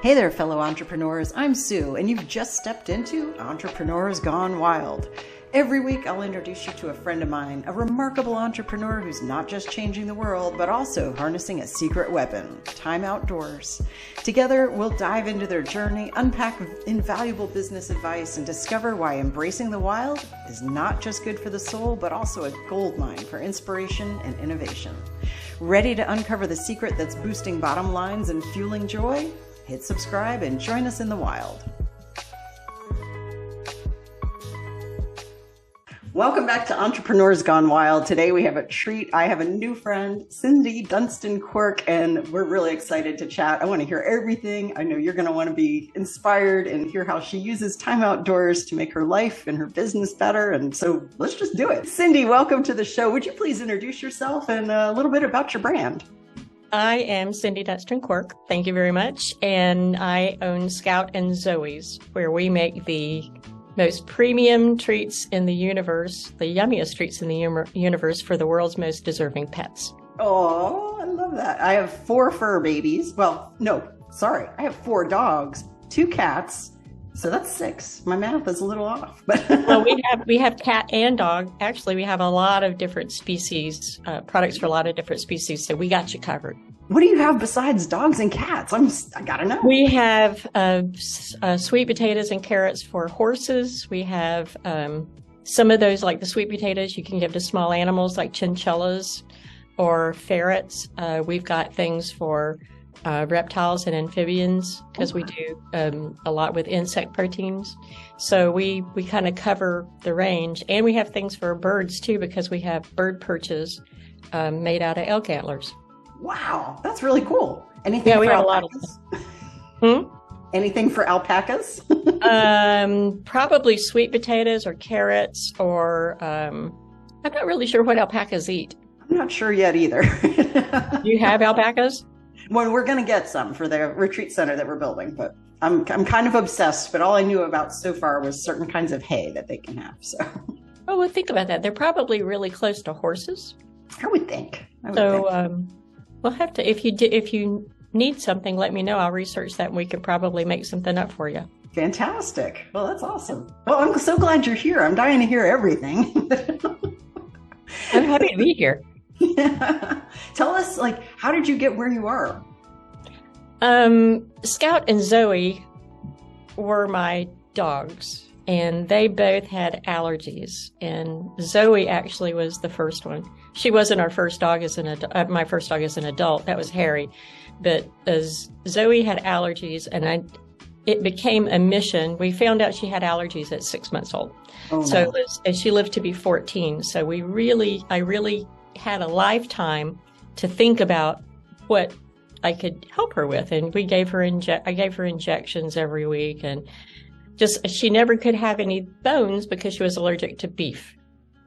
Hey there, fellow entrepreneurs. I'm Sue, and you've just stepped into Entrepreneurs Gone Wild. Every week, I'll introduce you to a friend of mine, a remarkable entrepreneur who's not just changing the world, but also harnessing a secret weapon, time outdoors. Together, we'll dive into their journey, unpack invaluable business advice, and discover why embracing the wild is not just good for the soul, but also a goldmine for inspiration and innovation. Ready to uncover the secret that's boosting bottom lines and fueling joy? Hit subscribe and join us in the wild. Welcome back to Entrepreneurs Gone Wild. Today we have a treat. I have a new friend, Cindy Dunston Quirk, and we're really excited to chat. I want to hear everything. I know you're going to want to be inspired and hear how she uses time outdoors to make her life and her business better. And so let's just do it. Cindy, welcome to the show. Would you please introduce yourself and a little bit about your brand? I am Cindy Dunston Quirk. Thank you very much. And I own Scout Zoe's, where we make the most premium treats in the universe, the yummiest treats in the universe for the world's most deserving pets. Oh, I love that. I have 4 fur babies. Well, no, sorry. I have 4 dogs, 2 cats. So that's 6. My math is a little off. But well, we have cat and dog. Actually, we have a lot of different species, products for a lot of different species. So we got you covered. What do you have besides dogs and cats? I gotta know. We have sweet potatoes and carrots for horses. We have some of those, like the sweet potatoes, you can give to small animals like chinchillas or ferrets. We've got things for reptiles and amphibians, because we do a lot with insect proteins. So we kind of cover the range. And we have things for birds too, because we have bird perches made out of elk antlers. Wow, that's really cool. Anything we for have alpacas? A lot of Anything for alpacas? Probably sweet potatoes or carrots, or I'm not really sure what alpacas eat. I'm not sure yet either. You have alpacas? Well, we're going to get some for the retreat center that we're building, but I'm kind of obsessed. But all I knew about so far was certain kinds of hay that they can have. So, oh, well, think about that. They're probably really close to horses. I would think. We'll have to. If you need something, let me know. I'll research that, and we could probably make something up for you. Fantastic. Well, that's awesome. Well, I'm so glad you're here. I'm dying to hear everything. I'm happy to be here. Yeah. Tell us, how did you get where you are? Scout and Zoe were my dogs, and they both had allergies. And Zoe actually was the first one. She wasn't our first dog my first dog as an adult. That was Harry. But as Zoe had allergies, and it became a mission. We found out she had allergies at 6 months old. Oh, so no. And she lived to be 14. So I really had a lifetime to think about what I could help her with. And we gave her I gave her injections every week, and she never could have any bones because she was allergic to beef.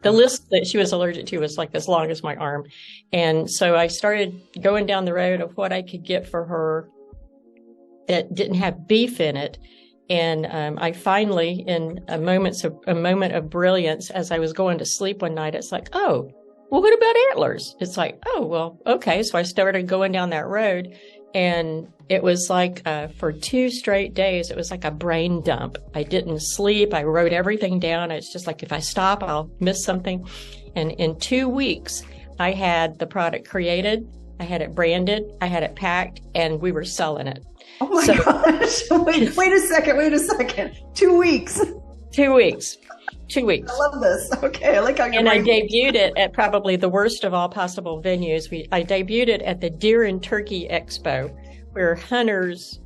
The list that she was allergic to was like as long as my arm. And so I started going down the road of what I could get for her that didn't have beef in it. And I finally, in a moment of brilliance, as I was going to sleep one night, it's like, oh, well, what about antlers? It's like, oh, well, okay. So I started going down that road, and it was like for 2 straight days, it was like a brain dump. I didn't sleep. I wrote everything down. It's just like, if I stop, I'll miss something. And in 2 weeks, I had the product created. I had it branded. I had it packed, and we were selling it. Oh my gosh. Wait a second. 2 weeks. 2 weeks. 2 weeks. I love this. Okay. I like how you're And I debuted it at probably the worst of all possible venues. I debuted it at the Deer and Turkey Expo, where hunters,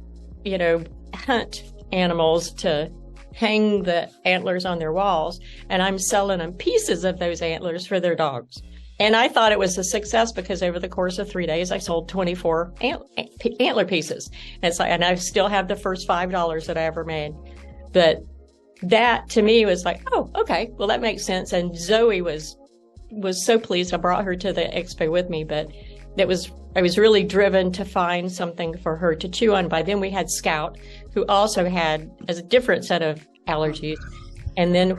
hunt animals to hang the antlers on their walls. And I'm selling them pieces of those antlers for their dogs. And I thought it was a success because over the course of 3 days, I sold 24 antler pieces. And I still have the first $5 that I ever made. But that to me was like, oh, okay, well, that makes sense. And Zoe was so pleased. I brought her to the expo with me, but I was really driven to find something for her to chew on. By then we had Scout, who also had a different set of allergies. And then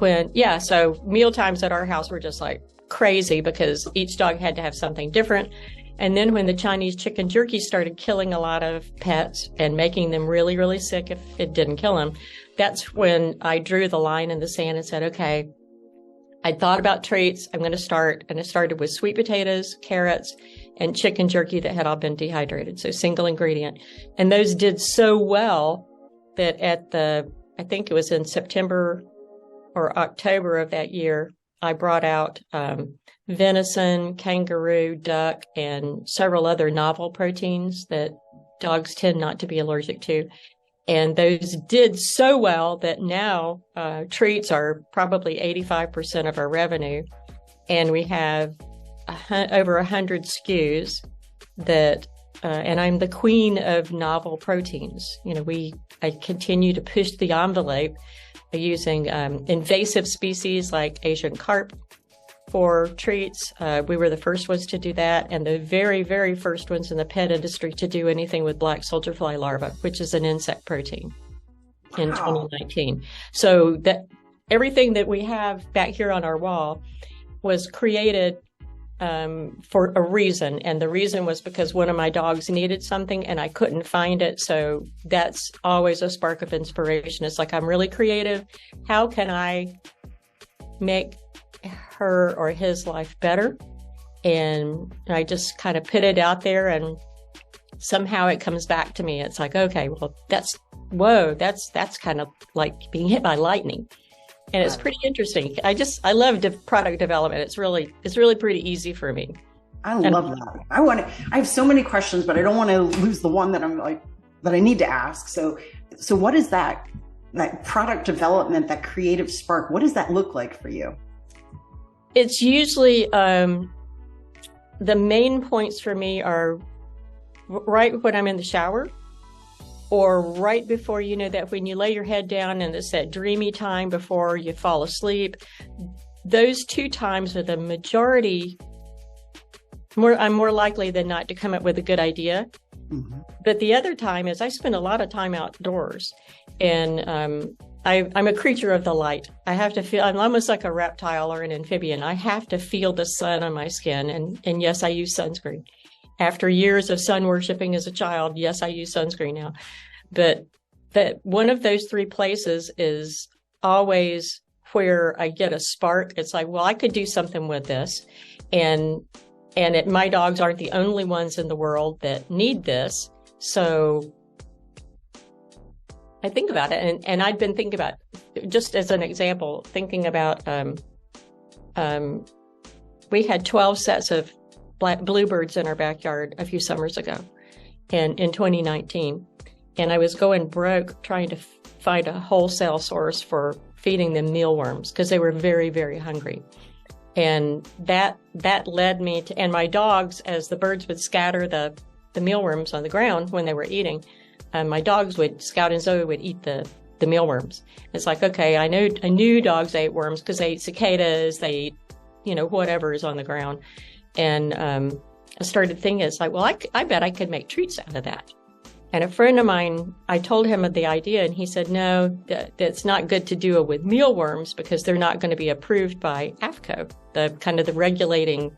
so meal times at our house were just like crazy because each dog had to have something different. And then when the Chinese chicken jerky started killing a lot of pets and making them really, really sick if it didn't kill them, that's when I drew the line in the sand and said, okay, I thought about treats. I'm going to start. And I started with sweet potatoes, carrots, and chicken jerky that had all been dehydrated. So single ingredient. And those did so well that I think it was in September or October of that year, I brought out venison, kangaroo, duck, and several other novel proteins that dogs tend not to be allergic to. And those did so well that now treats are probably 85% of our revenue. And we have over 100 SKUs that, and I'm the queen of novel proteins. I continue to push the envelope using invasive species like Asian carp for treats. We were the first ones to do that, and the very, very first ones in the pet industry to do anything with black soldier fly larvae, which is an insect protein, in 2019. So that everything that we have back here on our wall was created for a reason. And the reason was because one of my dogs needed something and I couldn't find it. So that's always a spark of inspiration. It's like, I'm really creative. How can I make her or his life better? And I just kind of put it out there and somehow it comes back to me. It's like, okay, well, that's kind of like being hit by lightning. And it's pretty interesting. I love product development. It's really pretty easy for me. I love that. I have so many questions, but I don't want to lose the one that that I need to ask. So what is that product development, that creative spark? What does that look like for you? It's usually, the main points for me are right when I'm in the shower, or right before, that when you lay your head down and it's that dreamy time before you fall asleep. Those two times are the majority. I'm more likely than not to come up with a good idea. Mm-hmm. But the other time is I spend a lot of time outdoors, and I'm a creature of the light. I have to feel, I'm almost like a reptile or an amphibian. I have to feel the sun on my skin. And yes, I use sunscreen. After years of sun worshiping as a child, yes, I use sunscreen now. But that one of those three places is always where I get a spark. It's like, well, I could do something with this. And my dogs aren't the only ones in the world that need this. So I think about it. And I'd been thinking about, just as an example, thinking about, we had 12 sets of black bluebirds in our backyard a few summers ago, and in 2019. And I was going broke trying to find a wholesale source for feeding them mealworms because they were very, very hungry. And that led me to, and my dogs, as the birds would scatter the mealworms on the ground when they were eating, my dogs Scout and Zoe would eat the mealworms. It's like, okay, I knew dogs ate worms because they ate cicadas, they ate, whatever is on the ground. And I started thinking, it's like, well, I bet I could make treats out of that. And a friend of mine, I told him of the idea, and he said, no, that's not good to do it with mealworms because they're not going to be approved by AFCO, the kind of the regulating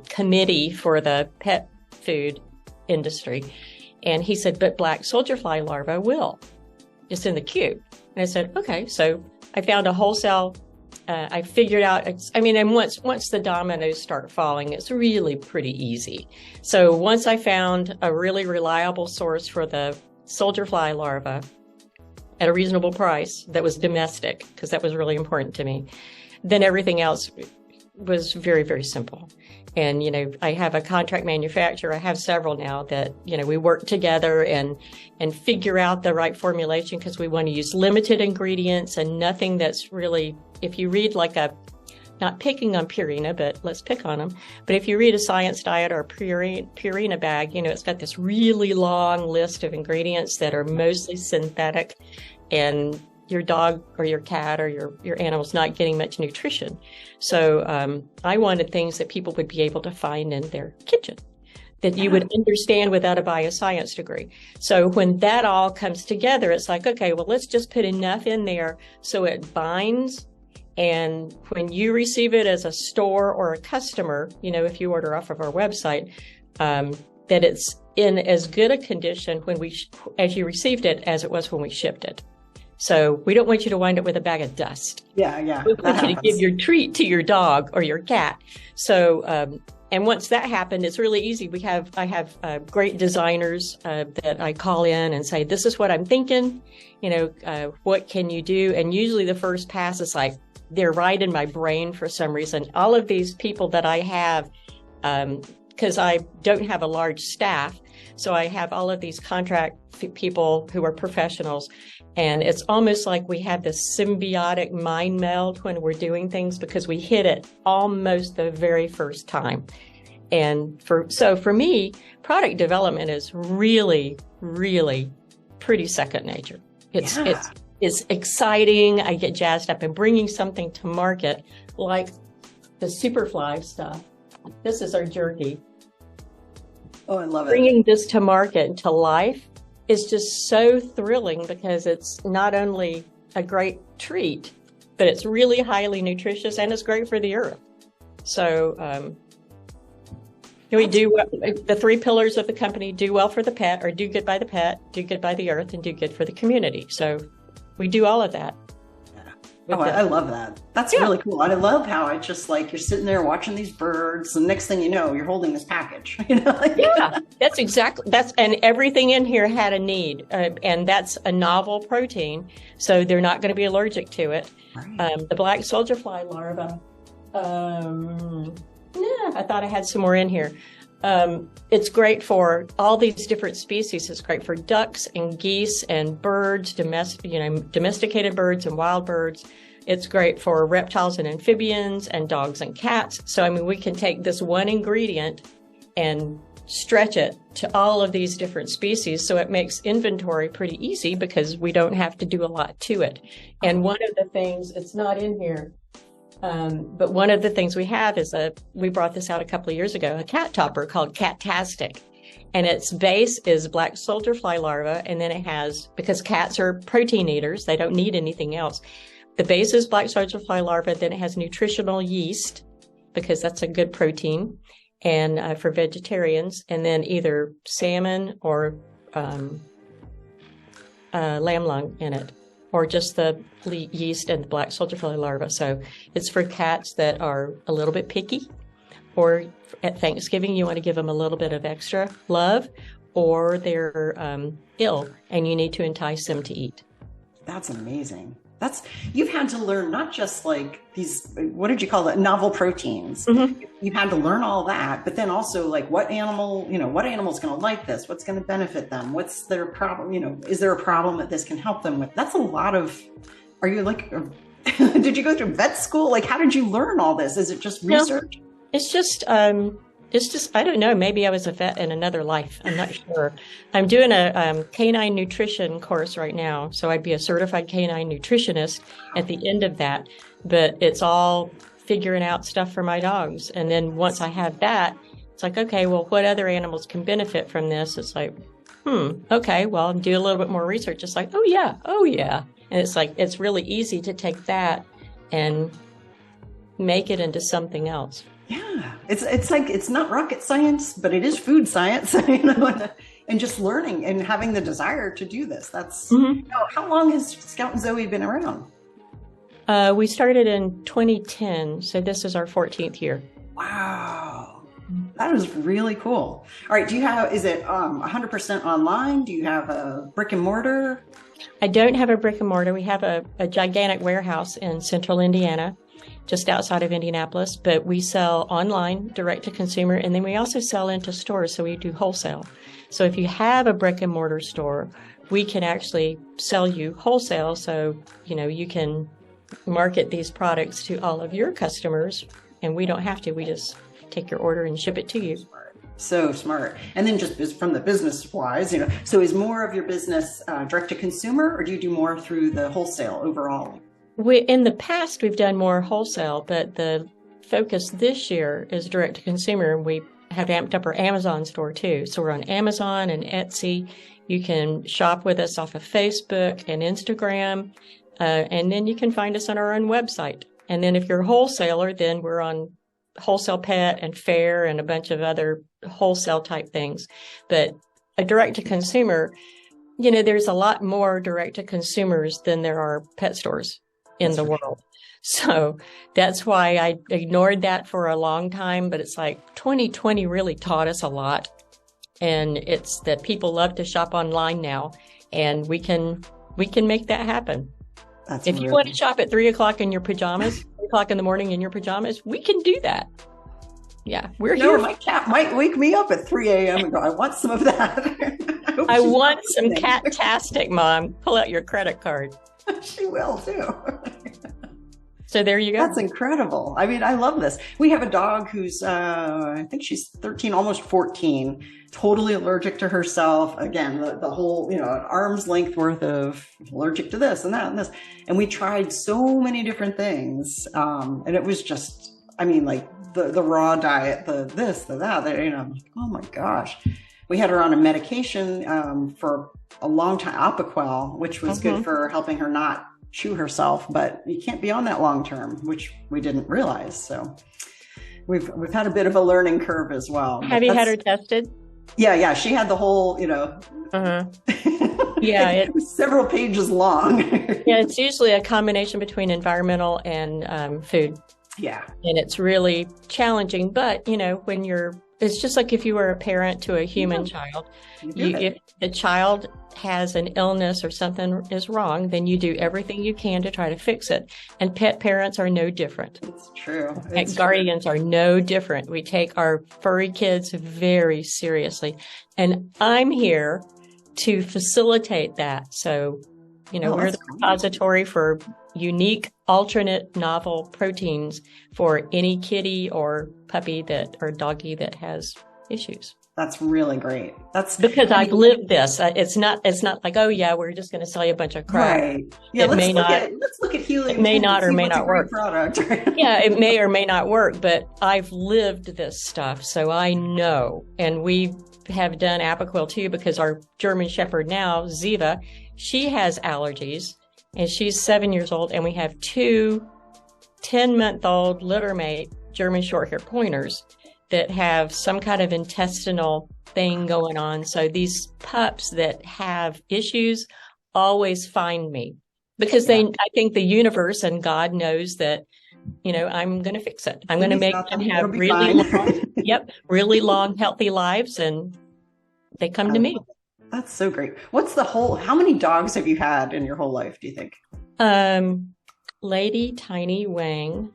committee for the pet food industry. And he said, but black soldier fly larvae will. It's in the cube. And I said, okay. So I found a wholesale. I figured out, and once the dominoes start falling, it's really pretty easy. So once I found a really reliable source for the soldier fly larva at a reasonable price that was domestic, because that was really important to me, then everything else was very, very simple. And, I have a contract manufacturer. I have several now that, we work together and figure out the right formulation because we want to use limited ingredients and nothing that's really, if you read not picking on Purina, but let's pick on them. But if you read a Science Diet or a Purina bag, it's got this really long list of ingredients that are mostly synthetic, and your dog or your cat or your animal's not getting much nutrition. So I wanted things that people would be able to find in their kitchen that you would understand without a bioscience degree. So when that all comes together, it's like, okay, well, let's just put enough in there so it binds And when you receive it as a store or a customer, if you order off of our website, that it's in as good a condition as you received it as it was when we shipped it. So we don't want you to wind up with a bag of dust. Yeah. We want you to give your treat to your dog or your cat. So, and once that happened, it's really easy. I have great designers that I call in and say, this is what I'm thinking. What can you do? And usually the first pass is like, they're right in my brain for some reason. All of these people that I have, because I don't have a large staff, so I have all of these contract people who are professionals. And it's almost like we have this symbiotic mind meld when we're doing things because we hit it almost the very first time. And for me, product development is really, really pretty second nature. It's exciting. I get jazzed up and bringing something to market like the Superfly stuff. This is our jerky. Oh, I love it. Bringing this to market and to life is just so thrilling because it's not only a great treat, but it's really highly nutritious and it's great for the earth. So we do the 3 pillars of the company: do well for the pet, or do good by the pet, do good by the earth, and do good for the community. So we do all of that. Oh, I love that. That's really cool. I love how it's just like you're sitting there watching these birds, and next thing you know, you're holding this package. Yeah, and everything in here had a need, and that's a novel protein, so they're not going to be allergic to it. Right. The black soldier fly larva. I thought I had some more in here. It's great for all these different species. It's great for ducks and geese and birds, domesticated birds and wild birds. It's great for reptiles and amphibians and dogs and cats. So, we can take this one ingredient and stretch it to all of these different species. So it makes inventory pretty easy because we don't have to do a lot to it. And one of the things, it's not in here, but one of the things we have is we brought this out a couple of years ago, a cat topper called Catastic. And its base is black soldier fly larva. And then it has, because cats are protein eaters, they don't need anything else. The base is black soldier fly larva. Then it has nutritional yeast, because that's a good protein, and for vegetarians. And then either salmon or lamb lung in it, or just the yeast and the black soldier fly larva. So it's for cats that are a little bit picky, or at Thanksgiving you want to give them a little bit of extra love, or they're ill and you need to entice them to eat. That's amazing. You've had to learn not just like these, what did you call it, novel proteins. Mm-hmm. You've had to learn all that, but then also like what animal's going to like this? What's going to benefit them? What's their problem? Is there a problem that this can help them with? That's a lot of, are you like, did you go through vet school? Like, how did you learn all this? Is it just research? No, it's just, I don't know, maybe I was a vet in another life. I'm not sure. I'm doing a canine nutrition course right now. So I'd be a certified canine nutritionist at the end of that. But it's all figuring out stuff for my dogs. And then once I have that, it's like, okay, well, what other animals can benefit from this? It's like, okay, well, do a little bit more research. It's like, oh yeah. And it's like, it's really easy to take that and make it into something else. Yeah, it's like, it's not rocket science, but it is food science, and just learning and having the desire to do this. That's, how long has Scout Zoe been around? We started in 2010, so this is our 14th year. Wow, that is really cool. All right, is it 100% online? Do you have a brick and mortar? I don't have a brick and mortar. We have a gigantic warehouse in central Indiana, just outside of Indianapolis, but we sell online, direct to consumer, and then we also sell into stores, so we do wholesale. So if you have a brick and mortar store, we can actually sell you wholesale, so you can market these products to all of your customers, and we don't have to. We just take your order and ship it to you. So smart. And then just from the business wise, so is more of your business direct to consumer, or do you do more through the wholesale overall? In the past, we've done more wholesale, but the focus this year is direct to consumer. We have amped up our Amazon store too. So we're on Amazon and Etsy. You can shop with us off of Facebook and Instagram, and then you can find us on our own website. And then if you're a wholesaler, then we're on wholesale pet and fair and a bunch of other wholesale type things. But a direct to consumer, there's a lot more direct to consumers than there are pet stores in the world. So that's why I ignored that for a long time. But it's like 2020 really taught us a lot. And it's that people love to shop online now, and we can make that happen. If you want to shop at 3 o'clock in your pajamas, 3 o'clock in the morning in your pajamas, we can do that. Yeah, we're here. My cat might wake me up at 3 a.m. and go, I want some of that. I want some cat-tastic, Mom. Pull out your credit card. She will, too. So there you go. That's incredible. I mean, I love this. We have a dog who's, I think she's 13, almost 14, totally allergic to herself. Again, the whole, an arm's length worth of allergic to this and that and this. And we tried so many different things. And it was just, like the raw diet, the this, the that, I'm like, oh my gosh. We had her on a medication for a long time, Apoquel, which was good for helping her not chew herself, but you can't be on that long term, which we didn't realize. So we've had a bit of a learning curve as well. Have you had her tested? Yeah. She had the whole, Yeah, it was several pages long. Yeah, it's usually a combination between environmental and food. Yeah. And it's really challenging. But, it's just like if you were a parent to a human child, if the child has an illness or something is wrong, then you do everything you can to try to fix it. And pet parents are no different. It's true. Pet guardians are no different. We take our furry kids very seriously. And I'm here to facilitate that. So, we're the repository for unique, alternate, novel proteins for any kitty or puppy or doggy that has issues. That's really great. That's because I've lived this. It's not like, oh yeah, we're just going to sell you a bunch of crap. Right. Yeah. Let's look at helium. It may not or may not work. Product. Yeah, it may or may not work, but I've lived this stuff, so I know. And we have done Apoquel too, because our German Shepherd now, Ziva, she has allergies, and she's 7 years old, and we have 2 10-month-old littermate German Shorthair Pointers that have some kind of intestinal thing going on. So these pups that have issues always find me because I think the universe and God knows that, I'm going to fix it. I'm going to make them have really long, healthy lives, and they come to me. That's so great. How many dogs have you had in your whole life, do you think? Lady, Tiny, Wang,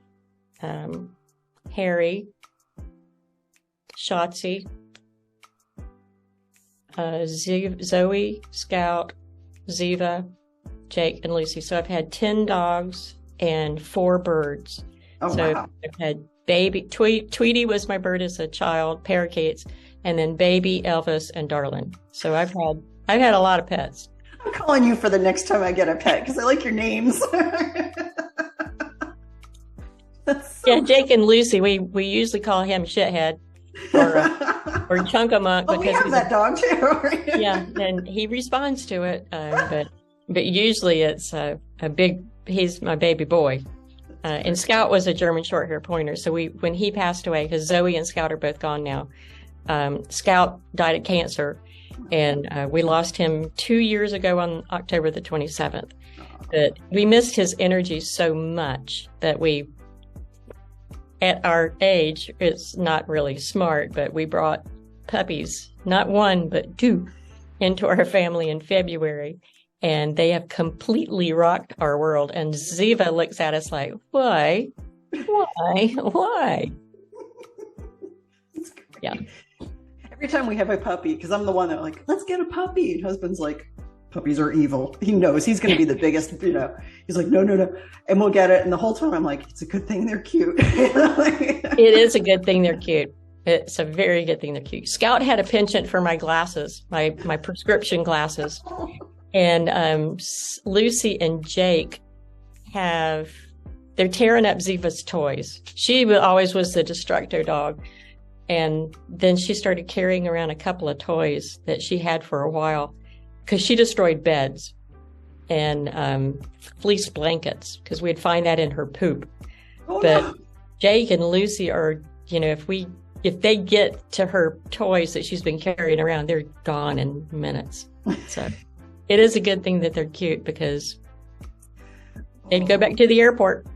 Harry, Shotzi, Zoe, Scout, Ziva, Jake, and Lucy. So I've had 10 dogs and 4 birds. Oh, so wow. I've had baby Tweety was my bird as a child, parakeets, and then baby, Elvis, and Darlin. So I've had a lot of pets. I'm calling you for the next time I get a pet because I like your names. Jake and Lucy. We usually call him Shithead or Chunkamunk because we have that dog too. Yeah, and he responds to it. But usually it's a big. He's my baby boy. And Scout was a German Shorthair Pointer. So when he passed away, because Zoe and Scout are both gone now. Scout died of cancer, and we lost him 2 years ago on October the 27th. But we missed his energy so much that at our age, it's not really smart, but we brought puppies, not 1, but 2, into our family in February. And they have completely rocked our world. And Ziva looks at us like, why? Yeah. Every time we have a puppy, because I'm the one that like, let's get a puppy. And husband's like, puppies are evil. He knows he's going to be the biggest, he's like, no. And we'll get it. And the whole time I'm like, it's a good thing they're cute. It is a good thing they're cute. It's a very good thing they're cute. Scout had a penchant for my glasses, my prescription glasses. And Lucy and Jake they're tearing up Ziva's toys. She always was the destructo dog. And then she started carrying around a couple of toys that she had for a while because she destroyed beds and fleece blankets because we'd find that in her poop. Oh, but no. Jake and Lucy are, if they get to her toys that she's been carrying around, they're gone in minutes. So it is a good thing that they're cute, because they'd go back to the airport.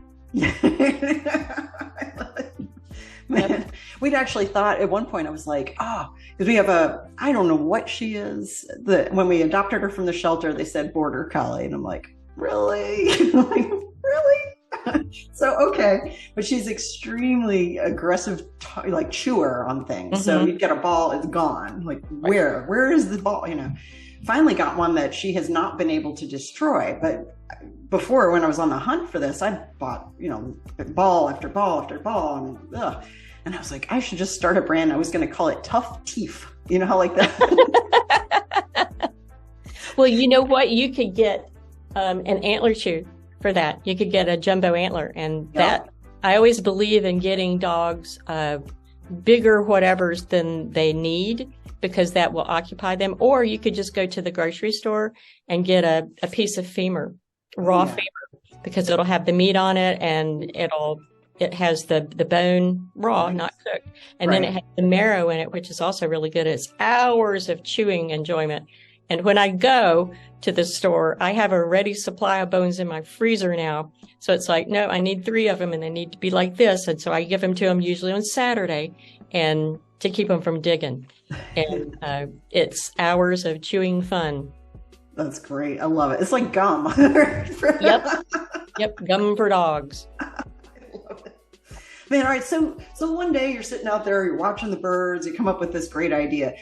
Man, we'd actually thought at one point, I was like, because we have I don't know what she is. When we adopted her from the shelter, they said border collie. And I'm like, really? Like, really? So, okay. But she's extremely aggressive, like chewer on things. Mm-hmm. So you get a ball, it's gone. Like, where is the ball? Finally got one that she has not been able to destroy. But before, when I was on the hunt for this, I bought, ball after ball after ball. And I was like, I should just start a brand. I was going to call it Tough Teeth. You know how like that? Well, you know what? You could get an antler chew for that. You could get a jumbo antler. And that, I always believe in getting dogs bigger whatevers than they need, because that will occupy them. Or you could just go to the grocery store and get a piece of femur, raw femur, because it'll have the meat on it, and it has the bone raw, not cooked. And then it has the marrow in it, which is also really good. It's hours of chewing enjoyment. And when I go to the store, I have a ready supply of bones in my freezer now. So it's like, no, I need 3 of them, and they need to be like this. And so I give them to them usually on Saturday, and to keep them from digging. And it's hours of chewing fun. That's great. I love it. It's like gum. Yep. Gum for dogs. Man, all right. So one day you're sitting out there, you're watching the birds, you come up with this great idea.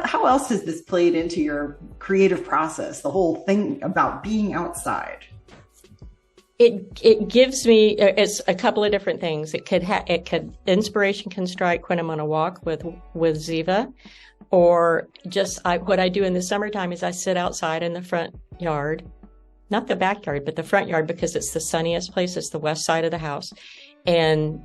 How else has this played into your creative process? The whole thing about being outside. It gives me, it's a couple of different things. Inspiration can strike when I'm on a walk with Ziva, or just what I do in the summertime is I sit outside in the front yard, not the backyard, but the front yard, because it's the sunniest place. It's the west side of the house, and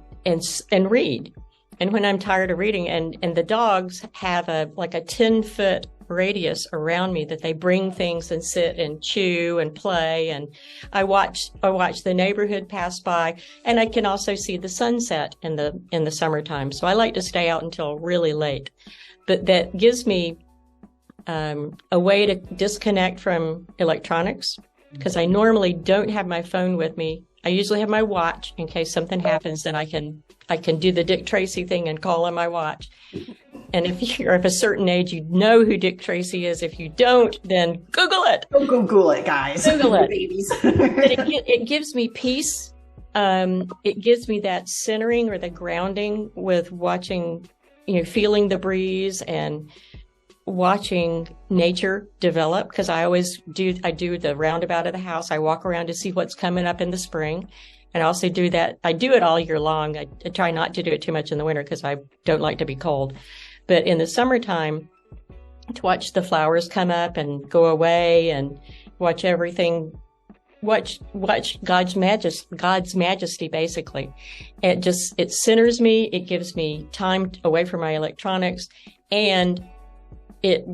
read. And when I'm tired of reading, and the dogs have a 10-foot radius around me that they bring things and sit and chew and play. And I watch the neighborhood pass by, and I can also see the sunset in the summertime. So I like to stay out until really late. But that gives me a way to disconnect from electronics, because I normally don't have my phone with me. I usually have my watch in case something happens, then I can do the Dick Tracy thing and call on my watch. And if you're of a certain age, you know who Dick Tracy is. If you don't, then Google it. Go Google it, guys. Google it. Babies. But it gives me peace. It gives me that centering or the grounding with watching, feeling the breeze and watching nature develop, because I do the roundabout of the house. I walk around to see what's coming up in the spring. And I also do that. I do it all year long. I try not to do it too much in the winter because I don't like to be cold. But in the summertime, to watch the flowers come up and go away, and watch everything, watch God's majesty, basically. It centers me. It gives me time away from my electronics, and it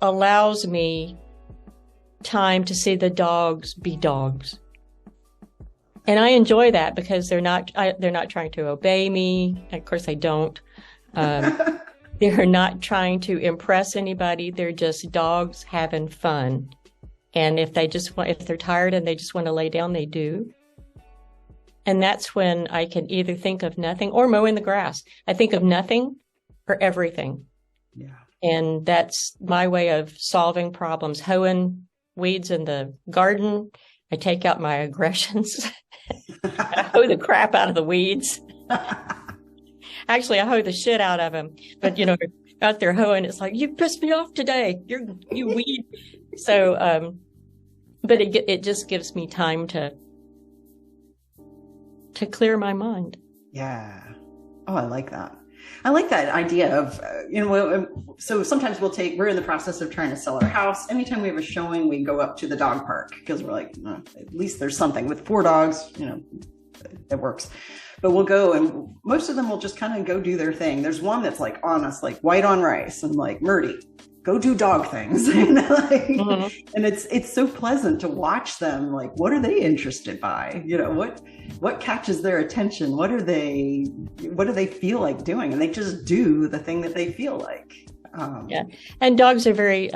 allows me time to see the dogs be dogs. And I enjoy that because they're not trying to obey me. Of course, they don't. They're not trying to impress anybody. They're just dogs having fun. And if they're tired and they just want to lay down, they do. And that's when I can either think of nothing or mowing the grass. I think of nothing or everything. Yeah. And that's my way of solving problems. Hoeing weeds in the garden. I take out my aggressions. I hoe the crap out of the weeds. Actually, I hoe the shit out of them. But, out there hoeing, it's like, you pissed me off today. You weed. So, but it just gives me time to clear my mind. Yeah. Oh, I like that. I like that idea of, so sometimes we're in the process of trying to sell our house. Anytime we have a showing, we go up to the dog park because we're like, at least there's something. With 4 dogs, it works. But we'll go, and most of them will just kind of go do their thing. There's one that's like on us, like white on rice, and like Murdy. go do dog things. And it's so pleasant to watch them. Like, what are they interested by? What catches their attention? What do they feel like doing? And they just do the thing that they feel like. Yeah. And dogs are very,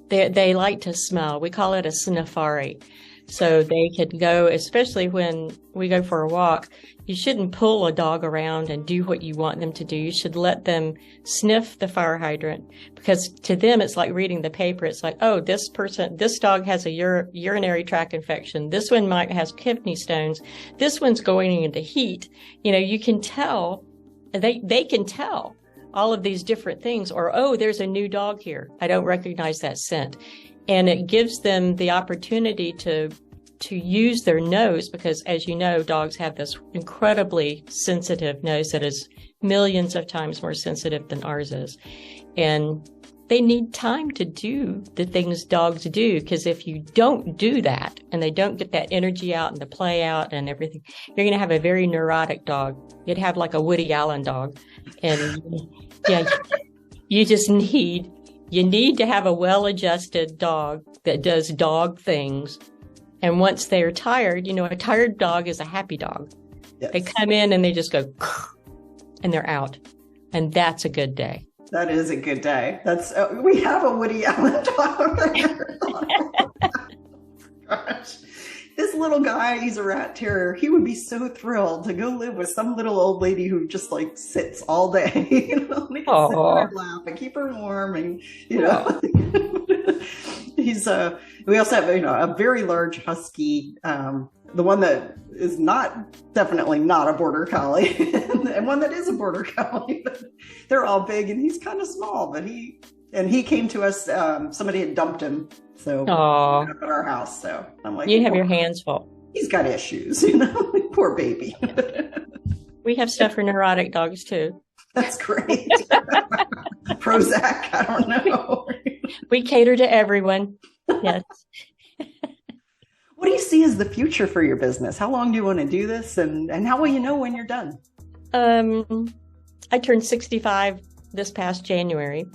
they like to smell. We call it a sniffari. So they can go, especially when we go for a walk, you shouldn't pull a dog around and do what you want them to do. You should let them sniff the fire hydrant, because to them, it's like reading the paper. It's like, oh, this dog has a urinary tract infection. This one might has kidney stones. This one's going into heat. You can tell, they can tell all of these different things. Or, oh, there's a new dog here. I don't recognize that scent. And it gives them the opportunity to use their nose, because, as you know, dogs have this incredibly sensitive nose that is millions of times more sensitive than ours is. And they need time to do the things dogs do, because if you don't do that and they don't get that energy out and the play out and everything, you're going to have a very neurotic dog. You'd have like a Woody Allen dog. And yeah, you need to have a well-adjusted dog that does dog things. And once they're tired, a tired dog is a happy dog. Yes. They come in and they just go, and they're out. And that's a good day. That is a good day. We have a Woody Allen dog there. Gosh. This little guy, he's a rat terrier. He would be so thrilled to go live with some little old lady who just like sits all day. They can sit in her lap and keep her warm, and we also have a very large husky, the one that is definitely not a border collie, and one that is a border collie. They're all big, and he's kind of small, but he came to us. Somebody had dumped him, so up at our house. So I'm like, you have your hands full. He's got issues, poor baby. We have stuff for neurotic dogs too. That's great. Prozac, I don't know. We cater to everyone. Yes. What do you see as the future for your business? How long do you want to do this, and how will you know when you're done? I turned 65 this past January,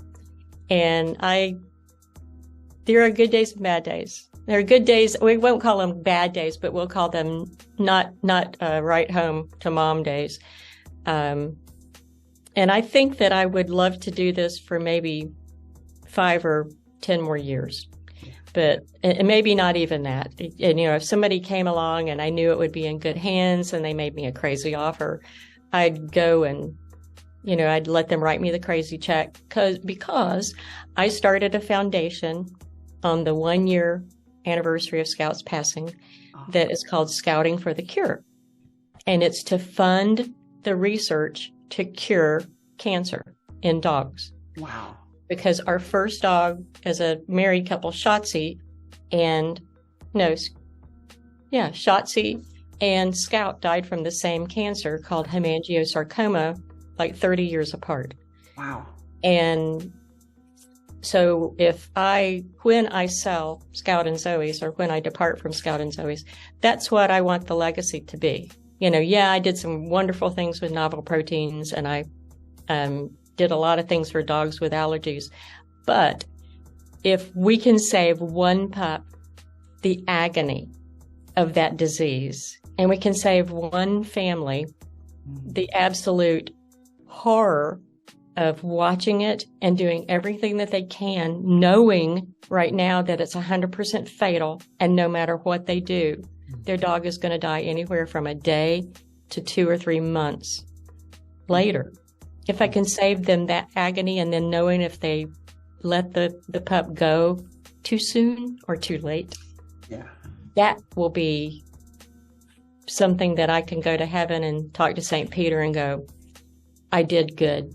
and there are good days and bad days. There are good days. We won't call them bad days, but we'll call them not right home to mom days. And I think that I would love to do this for maybe 5 or 10 more years, but maybe not even that. And, if somebody came along and I knew it would be in good hands and they made me a crazy offer, I'd go and, I'd let them write me the crazy check, because I started a foundation on the 1-year anniversary of Scout's passing that is called Scouting for the Cure. And it's to fund the research to cure cancer in dogs. Wow. Because our first dog is a married couple, Shotzi and Scout died from the same cancer called hemangiosarcoma, like 30 years apart. Wow. And so when I sell Scout and Zoe's, or when I depart from Scout and Zoe's, that's what I want the legacy to be. I did some wonderful things with novel proteins, and I did a lot of things for dogs with allergies. But if we can save one pup the agony of that disease, and we can save one family the absolute horror of watching it and doing everything that they can, knowing right now that it's 100% fatal, and no matter what they do, their dog is going to die anywhere from a day to 2 or 3 months later. If I can save them that agony, and then knowing if they let the pup go too soon or too late, that will be something that I can go to heaven and talk to St. Peter and go, I did good.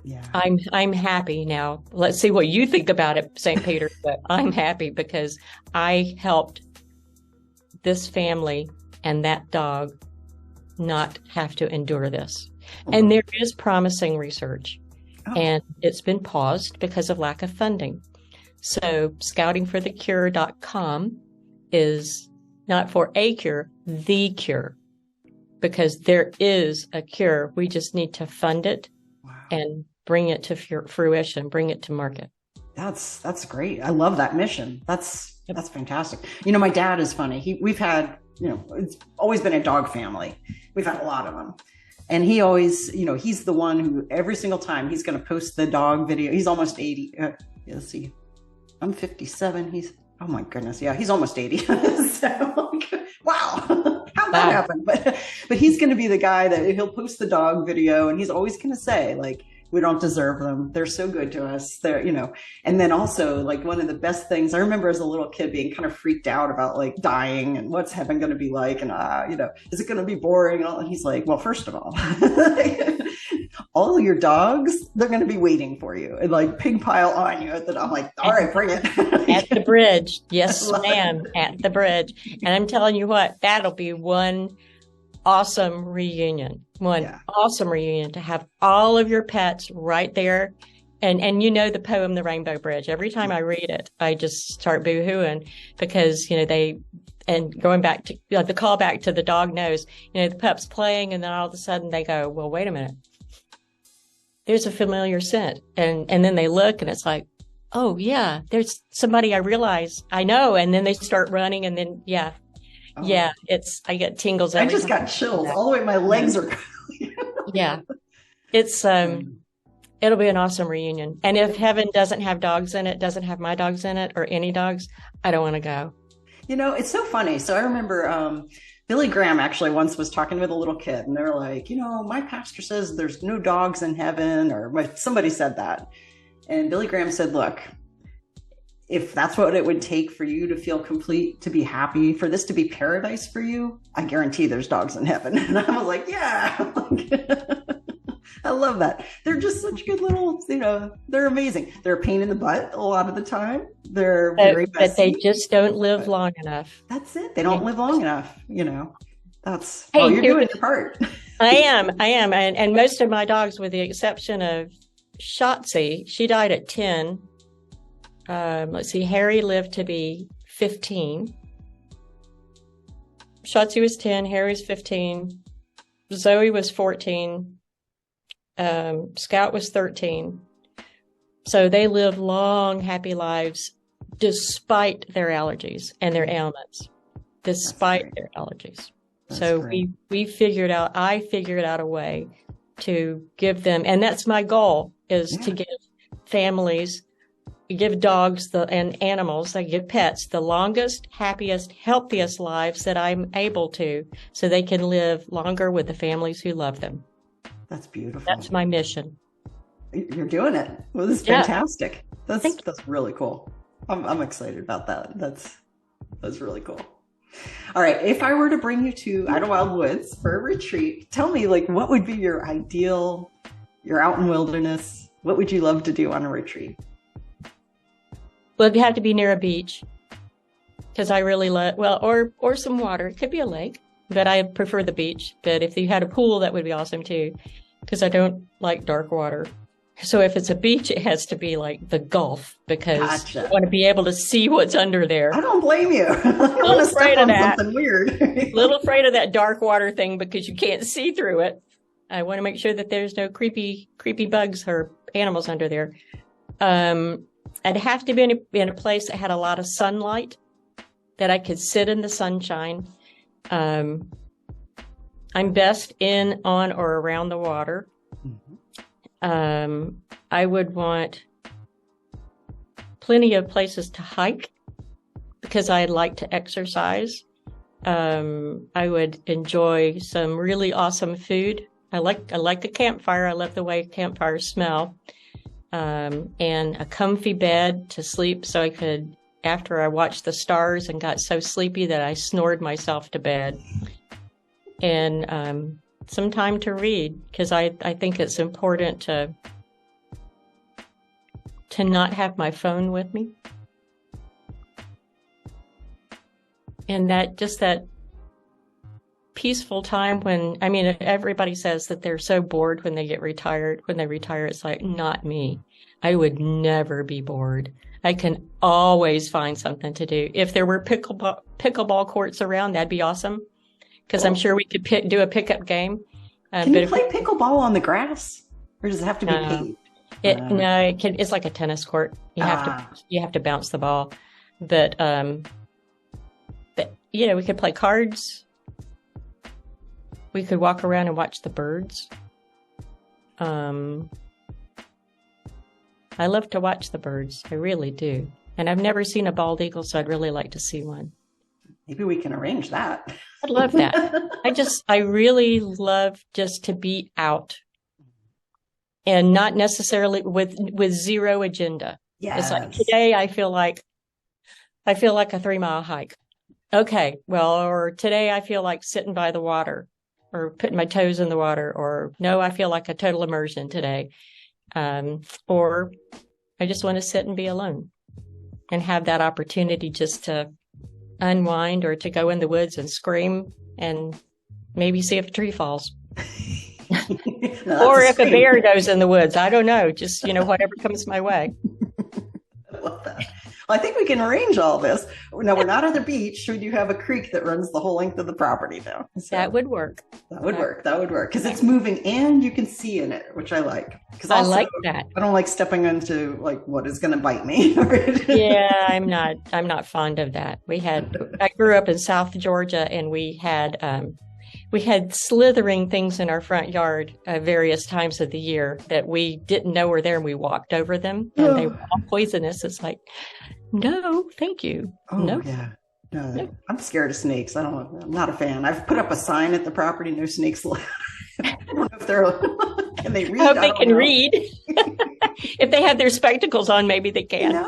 Yeah. I'm happy now. Let's see what you think about it, St. Peter, but I'm happy because I helped this family and that dog not have to endure this. And there is promising research, and it's been paused because of lack of funding. So scoutingforthecure.com is not for a cure, the cure, because there is a cure. We just need to fund it and bring it to fruition, bring it to market. That's great. I love that mission. That's fantastic. My dad is funny. We've had, it's always been a dog family. We've had a lot of them. And he always, he's the one who every single time he's going to post the dog video. He's almost 80. Let's see. I'm 57. Oh my goodness. Yeah, he's almost 80. So, wow. How'd that happen? But he's going to be the guy that he'll post the dog video, and he's always going to say, like, we don't deserve them. They're so good to us. They're, and then also, like, one of the best things I remember as a little kid being kind of freaked out about, like, dying and what's heaven going to be like, and is it going to be boring? And he's like, well, first of all, all of your dogs, they're going to be waiting for you and like pig pile on you. I'm like, all right, bring it. At the bridge. Yes, ma'am. At the bridge. And I'm telling you what, that'll be one awesome reunion. Awesome reunion to have all of your pets right there. And the poem, The Rainbow Bridge. Every time I read it, I just start boo-hooing because, and going back to the callback to the dog nose, the pup's playing, and then all of a sudden they go, well, wait a minute. There's a familiar scent. And then they look and it's like, oh yeah, there's somebody I realize I know. And then they start running, and then, I get tingles. I just got chills all the way. My legs are. Yeah. It's, it'll be an awesome reunion. And if heaven doesn't have dogs in it, doesn't have my dogs in it or any dogs, I don't want to go. It's so funny. So I remember, Billy Graham actually once was talking with a little kid, and they're like, my pastor says there's no dogs in heaven, or somebody said that. And Billy Graham said, look, if that's what it would take for you to feel complete, to be happy, for this to be paradise for you, I guarantee there's dogs in heaven. And I was like, yeah, I love that. They're just such good little, they're amazing. They're a pain in the butt a lot of the time. They're very messy. But they just don't live long enough. That's it. They don't live long enough, That's, you're doing your part. I am. And most of my dogs, with the exception of Shotzi, she died at 10. Let's see, Harry lived to be 15. Shotzi was 10, Harry's 15. Zoe was 14. Scout was 13. So they live long, happy lives despite their allergies and their ailments, despite their allergies. So I figured out a way to give them, and that's my goal, is to give families, give dogs and animals, I give pets the longest, happiest, healthiest lives that I'm able to, so they can live longer with the families who love them. That's beautiful. That's my mission. You're doing it. Well, this is fantastic. That's really cool. I'm excited about that. That's really cool. All right. If I were to bring you to Idlewild Woods for a retreat, tell me, like, what would be your ideal, you're out in wilderness, what would you love to do on a retreat? Well, it'd have to be near a beach, because I really love, or some water. It could be a lake, but I prefer the beach. But if you had a pool, that would be awesome too, because I don't like dark water. So if it's a beach, it has to be like the Gulf, because I want to be able to see what's under there. I don't blame you. I'm a little afraid of that. Something weird. Little afraid of that dark water thing, because you can't see through it. I want to make sure that there's no creepy bugs or animals under there. I'd have to be in a place that had a lot of sunlight, that I could sit in the sunshine. I'm best in, on, or around the water. I would want plenty of places to hike, because I like to exercise. I would enjoy some really awesome food. I like a campfire. I love the way campfires smell. And a comfy bed to sleep, so I could, after I watched the stars and got so sleepy that I snored myself to bed. And some time to read, because I think it's important to not have my phone with me. And that peaceful time when, everybody says that they're so bored when they get retired. When they retire, it's like, not me. I would never be bored. I can always find something to do. If there were pickleball courts around, that'd be awesome, because I'm sure we could do a pickup game. Can you play pickleball on the grass, or does it have to be paved? It's like a tennis court. You have to bounce the ball. But we could play cards. We could walk around and watch the birds. I love to watch the birds. I really do. And I've never seen a bald eagle, so I'd really like to see one. Maybe we can arrange that. I'd love that. I really love just to be out and not necessarily with zero agenda. Yes. It's like today I feel like a 3-mile hike. Okay. Well, or today I feel like sitting by the water or putting my toes in the water, or no, I feel like a total immersion today. Or I just want to sit and be alone and have that opportunity just to unwind or to go in the woods and scream and maybe see if a tree falls. Or if a bear goes in the woods. I don't know. Just, whatever comes my way. I love that. Well, I think we can arrange all this. No, we're not on the beach. We do have a creek that runs the whole length of the property, though. So that would work. That would work. Because it's moving and you can see in it, which I like. Because I like that. I don't like stepping into what is going to bite me. Yeah, I'm not fond of that. I grew up in South Georgia, and we had slithering things in our front yard at various times of the year that we didn't know were there, and we walked over them, and they were all poisonous. It's like, no, thank you. Oh, no. Yeah. No, I'm scared of snakes. I'm not a fan. I've put up a sign at the property, no snakes allowed. I don't know if can they read? I hope they can read. If they have their spectacles on, maybe they can.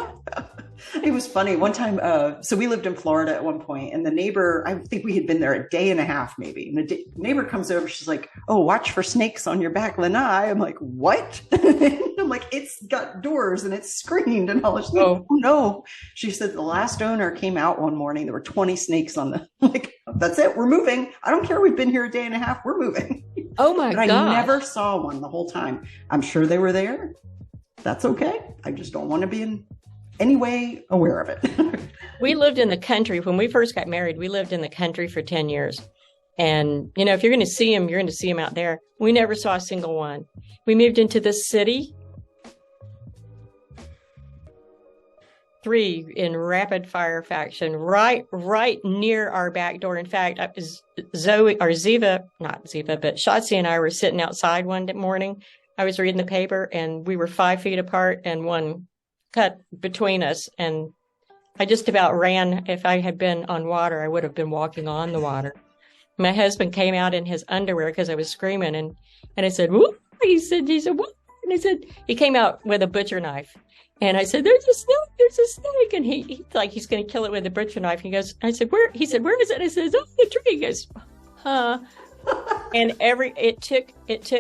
It was funny. One time, so we lived in Florida at one point, and the neighbor, I think we had been there a day and a half maybe. And the neighbor comes over, she's like, "Oh, watch for snakes on your back lanai." I'm like, "What?" I'm like, "It's got doors and it's screened." And all this. Oh no. She said the last owner came out one morning, there were 20 snakes on the, like, "That's it, we're moving. I don't care, we've been here a day and a half, we're moving." Oh my God. I never saw one the whole time. I'm sure they were there. That's okay. I just don't want to be in any way aware of it. We lived in the country. When we first got married, we lived in the country for 10 years. And, if you're going to see them, you're going to see them out there. We never saw a single one. We moved into the city. 3 in rapid fire faction, right near our back door. In fact, Shotzi and I were sitting outside one morning. I was reading the paper, and we were 5 feet apart, and one cut between us, and I just about ran. If I had been on water, I would have been walking on the water. My husband came out in his underwear because I was screaming, and I said, "Whoop!" He said, "What?" And I said, he came out with a butcher knife, and I said, "There's a snake," and he's like, he's going to kill it with a butcher knife. He goes, I said, "Where?" He said, "Where is it?" I said, "Oh, the tree." He goes, "Huh." And it took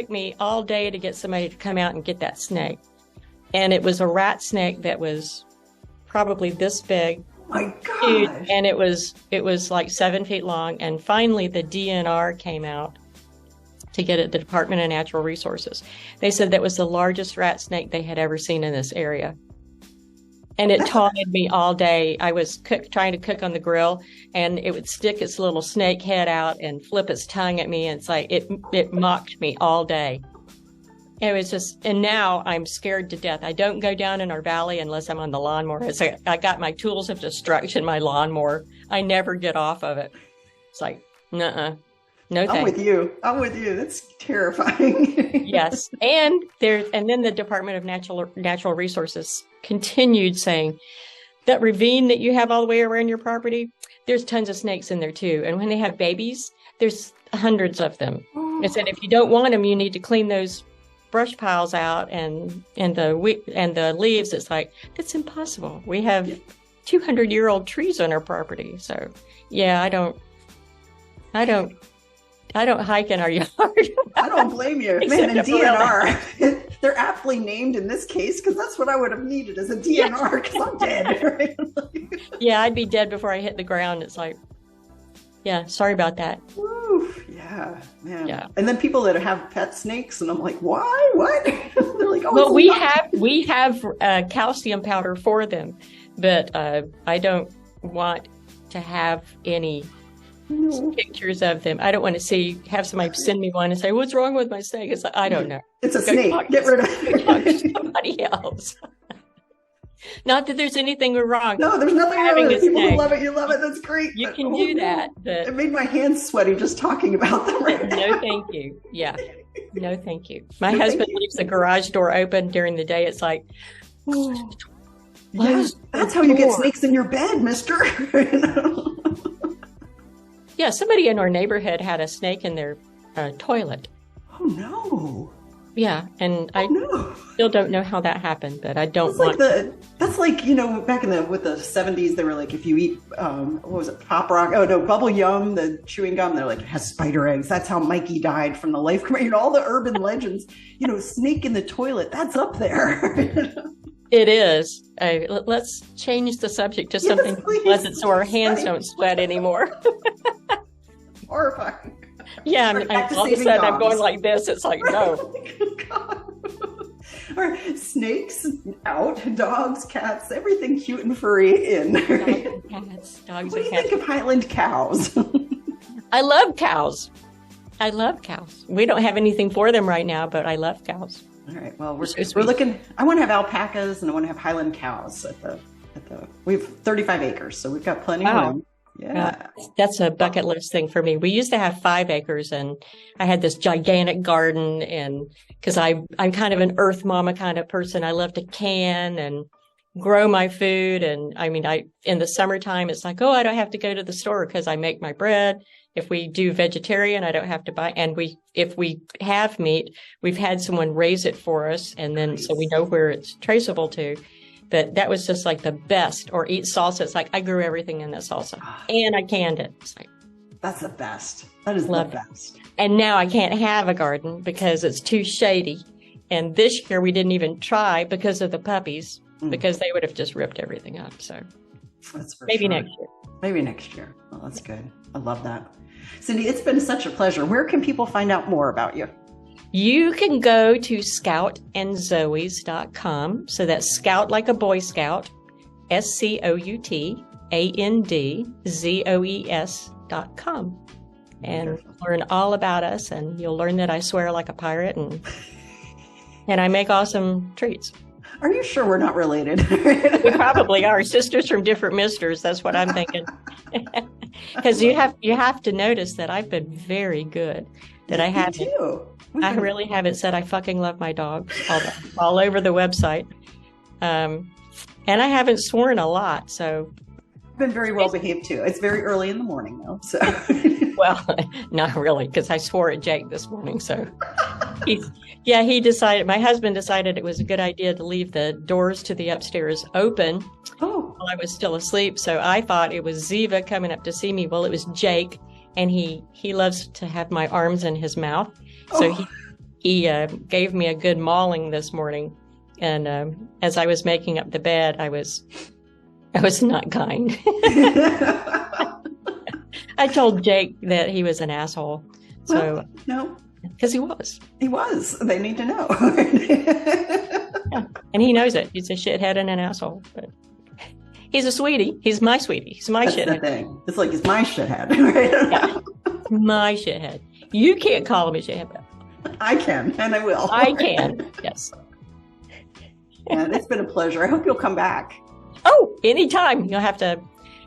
me all day to get somebody to come out and get that snake. And it was a rat snake that was probably this big. My God. Huge, and it was like 7 feet long. And finally the DNR came out to get it, the Department of Natural Resources. They said that was the largest rat snake they had ever seen in this area. And it taunted me all day. I was trying to cook on the grill, and it would stick its little snake head out and flip its tongue at me. And it's like, it mocked me all day. It was just, and now I'm scared to death. I don't go down in our valley unless I'm on the lawnmower. It's like, I got my tools of destruction, my lawnmower. I never get off of it. It's like, nuh-uh. No thanks. I'm with you. That's terrifying. Yes. And then the Department of Natural Resources continued saying, that ravine that you have all the way around your property, there's tons of snakes in there too. And when they have babies, there's hundreds of them. They said, if you don't want them, you need to clean those brush piles out and the leaves. It's like, that's impossible. We have 200-year-old trees on our property. So yeah, I don't hike in our yard. I don't blame you. Man, and DNR, they're aptly named in this case, because that's what I would have needed as a DNR, because I'm dead. Yeah, I'd be dead before I hit the ground. It's like, yeah, sorry about that. Oof, yeah, man. Yeah. And then people that have pet snakes, and I'm like, why? What? They're like, oh, well, we have calcium powder for them, but I don't want to have any No. pictures of them. I don't want to have somebody send me one and say, "What's wrong with my snake?" It's like, I don't know. It's a snake. Get rid of it. Talk to somebody else. Not that there's anything wrong. No, there's nothing wrong with it. People love it. You love it. That's great. You can do that. But it made my hands sweaty just talking about them right now. No, thank you. Yeah. No, thank you. My husband leaves the garage door open during the day. It's like, yeah, that's how you get snakes in your bed, mister. Yeah, somebody in our neighborhood had a snake in their toilet. Oh, no. Yeah, and I still don't know how that happened, but I don't want that's like, back with the 70s, they were like, if you eat, what was it, Pop Rock? Oh, no, Bubble Yum, the chewing gum, they're like, it has spider eggs. That's how Mikey died from the life. All the urban legends, snake in the toilet, that's up there. It is. Let's change the subject to something pleasant so our hands don't sweat anymore. Horrifying. Yeah, all of a sudden I'm going like this. It's like, no. All right, snakes out, dogs, cats, everything cute and furry in. Dogs and cats. What do you think of Highland cows? I love cows. I love cows. We don't have anything for them right now, but I love cows. All right. Well, we're looking. I want to have alpacas and I want to have Highland cows we have 35 acres, so we've got plenty of room. Yeah. That's a bucket list thing for me. We used to have 5 acres and I had this gigantic garden, and because I'm kind of an earth mama kind of person, I love to can and grow my food. And I mean, in the summertime, it's like, I don't have to go to the store because I make my bread. If we do vegetarian, I don't have to buy. And if we have meat, we've had someone raise it for us. And then, so we know where it's traceable to. But that was just like the best. Or eat salsa. It's like I grew everything in that salsa and I canned it. It's like, that's the best. That is the best. And now I can't have a garden because it's too shady. And this year we didn't even try because of the puppies, because they would have just ripped everything up. So that's for maybe sure. next year. Maybe next year. Well, that's good. I love that. Cindy, it's been such a pleasure. Where can people find out more about you? You can go to scoutandzoes.com. So that's Scout like a Boy Scout, SCOUTANDZOES.com. And learn all about us. And you'll learn that I swear like a pirate and I make awesome treats. Are you sure we're not related? We probably are. Sisters from different misters. That's what I'm thinking. Because you have to notice that I've been very good. That I haven't. I really haven't said I fucking love my dog all over the website. And I haven't sworn a lot. So I've been very well behaved too. It's very early in the morning though. So well, not really, because I swore at Jake this morning. So my husband decided it was a good idea to leave the doors to the upstairs open while I was still asleep. So I thought it was Ziva coming up to see me. Well, it was Jake, and he loves to have my arms in his mouth. So he gave me a good mauling this morning. And as I was making up the bed, I was not kind. I told Jake that he was an asshole. So no, because he was. He was. They need to know. Yeah. And he knows it. He's a shithead and an asshole. But he's a sweetie. He's my sweetie. He's my shithead. That's the thing. It's like he's my shithead. Right? Yeah. My shithead. You can't call him a shithead. I can, and I will. I can. Yes. And it's been a pleasure. I hope you'll come back. Oh, anytime. You'll have to,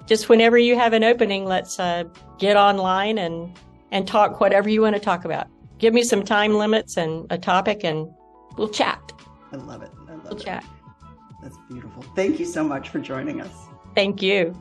just whenever you have an opening, let's get online and talk whatever you want to talk about. Give me some time limits and a topic, and we'll chat. I love it. We'll chat. That's beautiful. Thank you so much for joining us. Thank you.